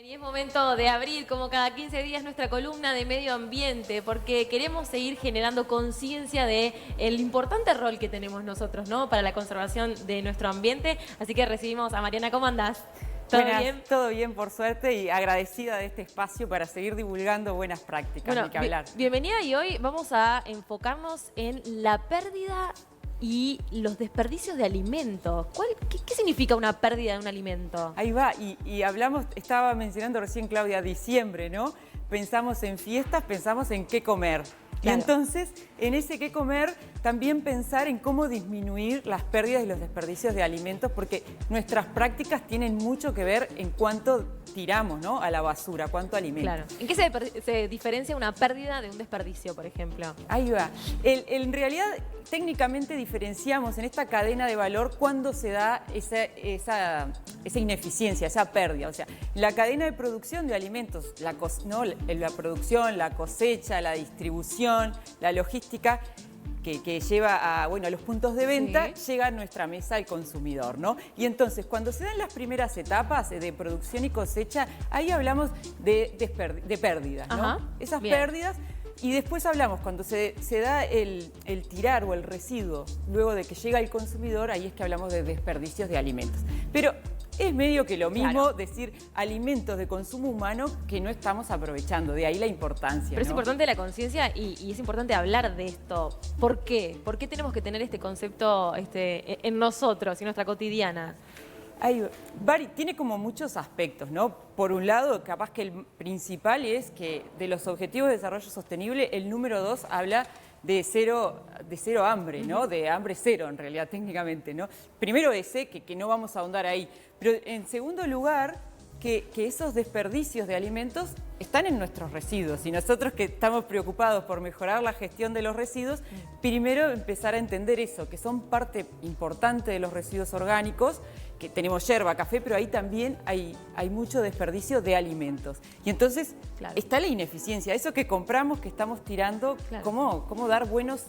Y es momento de abrir, como cada 15 días, nuestra columna de medio ambiente, porque queremos seguir generando conciencia de el importante rol que tenemos nosotros, ¿no?, para la conservación de nuestro ambiente. Así que recibimos a Mariana. ¿Cómo andás? ¿Todo bien? Todo bien, por suerte, y agradecida de este espacio para seguir divulgando buenas prácticas, Bueno, ni que hablar. bienvenida, y hoy vamos a enfocarnos en la pérdida y los desperdicios de alimentos. ¿Qué significa una pérdida de un alimento? Ahí va, y hablamos, estaba mencionando recién Claudia, diciembre, ¿no? Pensamos en fiestas, pensamos en qué comer. Claro. Y entonces, en ese qué comer, también pensar en cómo disminuir las pérdidas y los desperdicios de alimentos, porque nuestras prácticas tienen mucho que ver en cuánto tiramos, ¿no?, a la basura, cuánto alimento. Claro. ¿En qué se diferencia una pérdida de un desperdicio, por ejemplo? Ahí va. En realidad, técnicamente diferenciamos en esta cadena de valor cuando se da esa ineficiencia, esa pérdida. O sea, la cadena de producción de alimentos, la producción, la cosecha, la distribución, la logística, que lleva a los puntos de venta, sí, llega a nuestra mesa el consumidor, ¿no? Y entonces, cuando se dan las primeras etapas de producción y cosecha, ahí hablamos de pérdidas, ¿no? Ajá, esas bien. pérdidas. Y después hablamos, cuando se da el tirar o el residuo, luego de que llega al consumidor, ahí es que hablamos de desperdicios de alimentos. Pero es medio que lo mismo, claro, decir alimentos de consumo humano que no estamos aprovechando, de ahí la importancia. Pero es importante la conciencia y es importante hablar de esto. ¿Por qué? ¿Por qué tenemos que tener este concepto en nosotros y en nuestra cotidiana? Tiene como muchos aspectos, ¿no? Por un lado, capaz que el principal es que de los Objetivos de Desarrollo Sostenible, el número 2 habla de cero hambre, ¿no? De hambre cero, en realidad, técnicamente, ¿no? Primero ese, que no vamos a ahondar ahí. Pero en segundo lugar, que esos desperdicios de alimentos están en nuestros residuos. Y nosotros, que estamos preocupados por mejorar la gestión de los residuos, primero empezar a entender eso, que son parte importante de los residuos orgánicos, que tenemos yerba, café, pero ahí también hay mucho desperdicio de alimentos. Y entonces, claro, está la ineficiencia, eso que compramos, que estamos tirando, claro, cómo dar buenos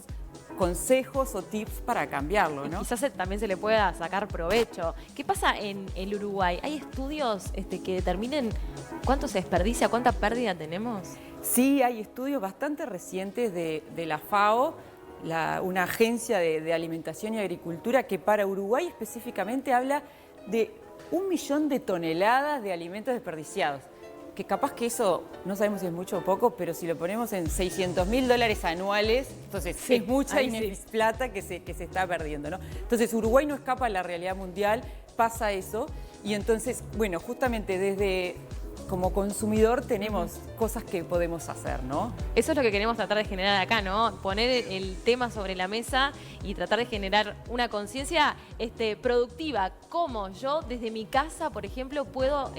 consejos o tips para cambiarlo, ¿no? Y quizás también se le pueda sacar provecho. ¿Qué pasa en el Uruguay? ¿Hay estudios que determinen cuánto se desperdicia, cuánta pérdida tenemos? Sí, hay estudios bastante recientes de la FAO, una agencia de alimentación y agricultura, que para Uruguay específicamente habla de 1 millón de toneladas de alimentos desperdiciados. Que capaz que eso, no sabemos si es mucho o poco, pero si lo ponemos en $600.000 anuales, entonces sí, es mucha plata que se está perdiendo, ¿no? Entonces Uruguay no escapa a la realidad mundial, pasa eso, y entonces, bueno, justamente desde como consumidor tenemos cosas que podemos hacer, ¿no? Eso es lo que queremos tratar de generar acá, ¿no? Poner el tema sobre la mesa y tratar de generar una conciencia productiva. ¿Cómo yo desde mi casa, por ejemplo, puedo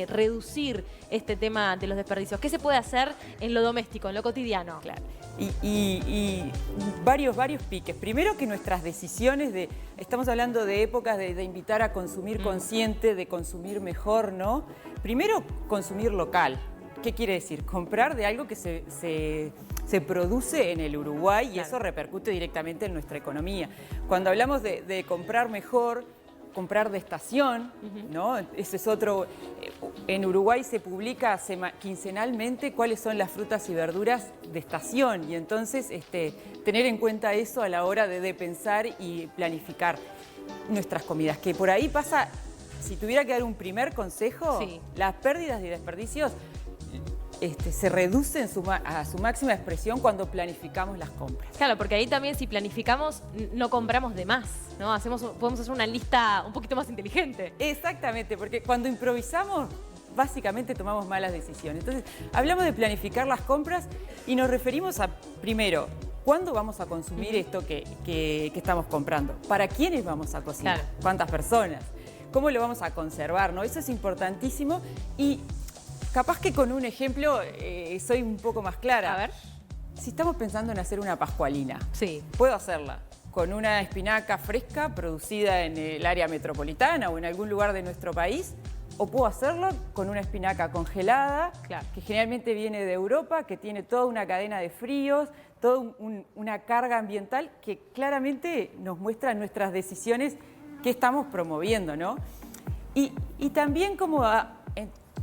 reducir este tema de los desperdicios? ¿Qué se puede hacer en lo doméstico, en lo cotidiano? Claro. Y varios piques. Primero, que nuestras decisiones estamos hablando de épocas de invitar a consumir consciente, de consumir mejor, ¿no? Primero, consumir local. ¿Qué quiere decir? Comprar de algo que se produce en el Uruguay, y claro, eso repercute directamente en nuestra economía. Cuando hablamos de comprar mejor, comprar de estación, ¿no? Ese es otro. En Uruguay se publica quincenalmente cuáles son las frutas y verduras de estación, y entonces tener en cuenta eso a la hora de pensar y planificar nuestras comidas. Que por ahí pasa, si tuviera que dar un primer consejo, sí, las pérdidas y desperdicios se reducen a su máxima expresión cuando planificamos las compras. Claro, porque ahí también, si planificamos, no compramos de más, ¿no? Podemos hacer una lista un poquito más inteligente. Exactamente, porque cuando improvisamos, básicamente tomamos malas decisiones. Entonces, hablamos de planificar las compras y nos referimos a, primero, ¿cuándo vamos a consumir esto que estamos comprando? ¿Para quiénes vamos a cocinar? Claro. ¿Cuántas personas? ¿Cómo lo vamos a conservar, no? Eso es importantísimo. Y capaz que con un ejemplo soy un poco más clara. A ver. Si estamos pensando en hacer una pascualina, sí, puedo hacerla con una espinaca fresca producida en el área metropolitana o en algún lugar de nuestro país, o puedo hacerlo con una espinaca congelada, claro, que generalmente viene de Europa, que tiene toda una cadena de fríos, toda una carga ambiental que claramente nos muestra nuestras decisiones que estamos promoviendo, ¿no? Y también como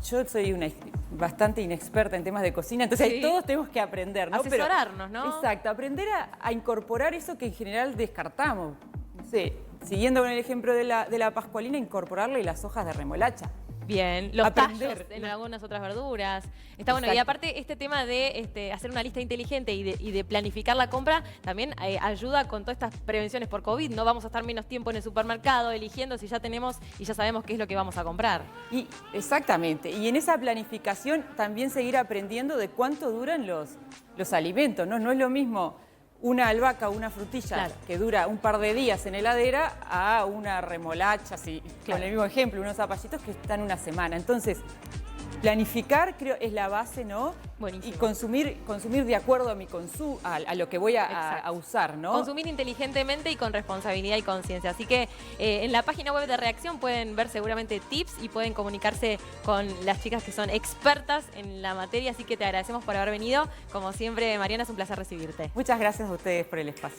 yo soy bastante inexperta en temas de cocina, entonces Sí. todos tenemos que aprender, ¿no? Asesorarnos, ¿no? Exacto, aprender a incorporar eso que en general descartamos. No sé, siguiendo con el ejemplo de la pascualina, incorporarle las hojas de remolacha. Bien, los Aprender. tallos en algunas otras verduras. Está bueno. Y Exacto. aparte, este tema de hacer una lista inteligente y de planificar la compra también ayuda con todas estas prevenciones por COVID. No vamos a estar menos tiempo en el supermercado eligiendo si ya tenemos y ya sabemos qué es lo que vamos a comprar. Exactamente. Y en esa planificación también seguir aprendiendo de cuánto duran los alimentos, ¿no? No es lo mismo una albahaca o una frutilla Claro. que dura un par de días en heladera a una remolacha, Claro. con el mismo ejemplo, unos zapallitos que están una semana. Entonces, planificar creo es la base, ¿no? Buenísimo. Y consumir de acuerdo a mi consumo, a lo que voy a Exacto. usar, ¿no? Consumir inteligentemente y con responsabilidad y conciencia. Así que en la página web de Reacción pueden ver seguramente tips y pueden comunicarse con las chicas que son expertas en la materia. Así que te agradecemos por haber venido. Como siempre, Mariana, es un placer recibirte. Muchas gracias a ustedes por el espacio.